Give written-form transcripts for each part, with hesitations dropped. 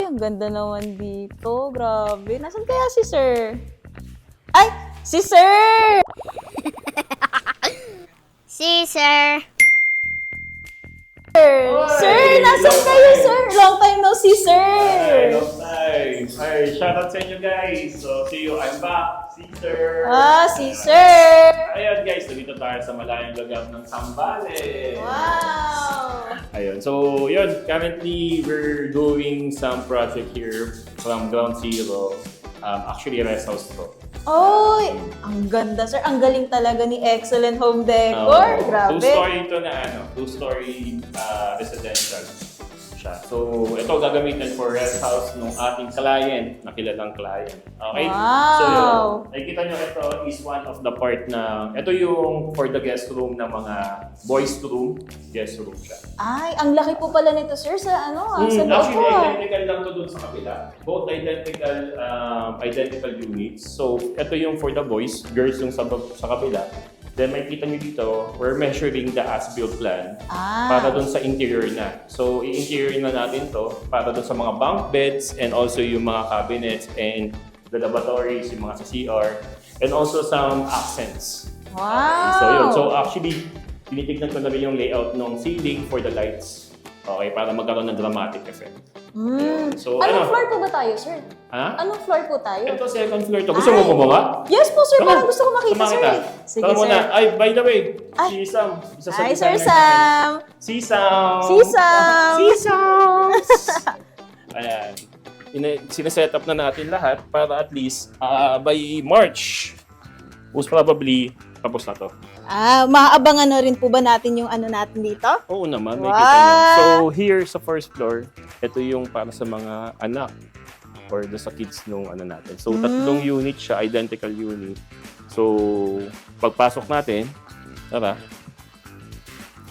ang ganda naman dito. Grabe. Nasaan kaya si Sir? Ay! Si Sir! Si Sir. Sir, nasaan kayo, Sir? Long time no see, Sir! Hi, long time. Hi, shoutout sa inyo guys. So, see you, I'm back. Caesar. Si Sir! Ayan guys, nandito tayo sa malayang lugar ng Zambales. Wow! Ayun, so yun, currently we're doing some project here from ground zero. Actually, rest house to. Oy! Ang ganda, Sir. Ang galing talaga ni Excellent Home Decor. Grabe. Two-story ito na two-story residential siya. So, ito gagamitin for rest house ng ating client, na kilalang client. Okay? Wow! So, yun. Nakikita nyo, ito is one of the part na, ito yung for the guest room na mga boys room, guest room siya. Ay, ang laki po pala nito, Sir, sa sa loob Actually, po. identical lang to dun sa kabila. Both identical units. So, ito yung for the boys, girls yung sa kabila. Then, makikita nyo dito, we're measuring the as-built plan para dun sa interior na. So, i-interior na natin to para dun sa mga bunk beds and also yung mga cabinets and the lavatories, yung mga sa CR, and also some accents. Wow! So, yun. So, actually, tinitignan ko na rin yung layout ng ceiling for the lights. Okay, para magkaroon ng dramatic effect. So, Anong floor po ba tayo, Sir? Ha? Anong floor po tayo? Ito, second floor to. Gusto mo bumaba? Yes po, Sir. Come Parang on. gusto ko makita, Sama Sir. kita. Sige, Tara Sir. muna. Ay, by the way, Ay. si Sam. Isa sa Hi, Sir designer Sam! natin. Si Sam! Si Sam! Si Sam! Ayan. Sineset up na natin lahat para at least by March, most probably, tapos na to. Maaabangan na rin po ba natin yung ano natin dito? Oo naman, may Wow! kita niyo. So here sa first floor, ito yung para sa mga anak or sa kids nung ano natin. So tatlong unit siya, identical unit. So pagpasok natin, tara.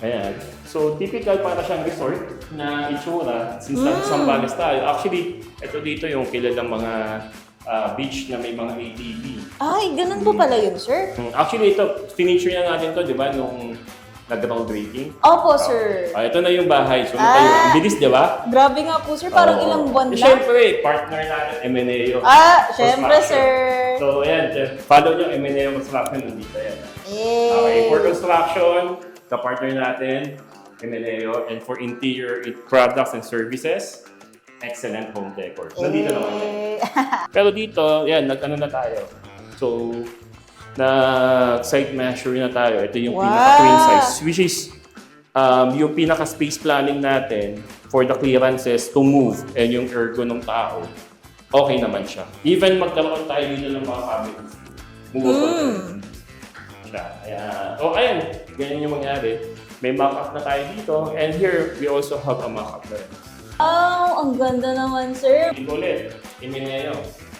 Ayan. So typical para siyang resort na itsura since Zambales tayo. Actually, ito dito yung kilalang mga beach na may mga ATV. Ay, ganun po pala yun, Sir. Actually, ito, finisher na natin to, di ba, nung nag-groundbreaking. Opo, Sir. Ito na yung bahay. So, ang bilis, di ba? Grabe nga po, Sir. Parang ilang buwan lang. Siyempre, partner natin, Emeneo. Syempre, Construction. Sir. So, ayan, follow nyo Emeneo Construction nandito yan. Okay, for construction, ka-partner natin, Emeneo, and for interior products and services, Excellent Home Decor. Nandito naman yan. Pero dito, yan, nag-ano na tayo. So, site measure na tayo. Ito yung pinaka-twin size, which is yung pinaka-space planning natin for the clearances to move and yung ergo ng tao. Okay naman siya. Even magkaroon tayo dito ng mga cabinets. Move siya. Ayan. Ganyan yung mangyari. May mock-up na tayo dito. And here, we also have a mock-up na rin. Ang ganda naman, Sir. Ulit, Emeneo,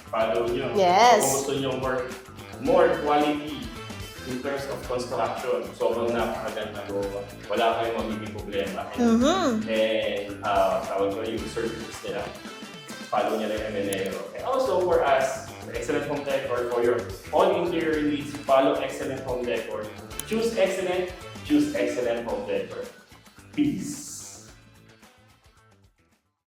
follow nyo. Yes. Kung gusto nyo more quality in terms of construction, sobrang napakaganda. Wala kayong magiging problema. And tawag ko yung services nila. Follow nyo lang Emeneo. And also for us, Excellent Home Decor, for your all interior needs, follow Excellent Home Decor. Choose Excellent Home Decor. Peace.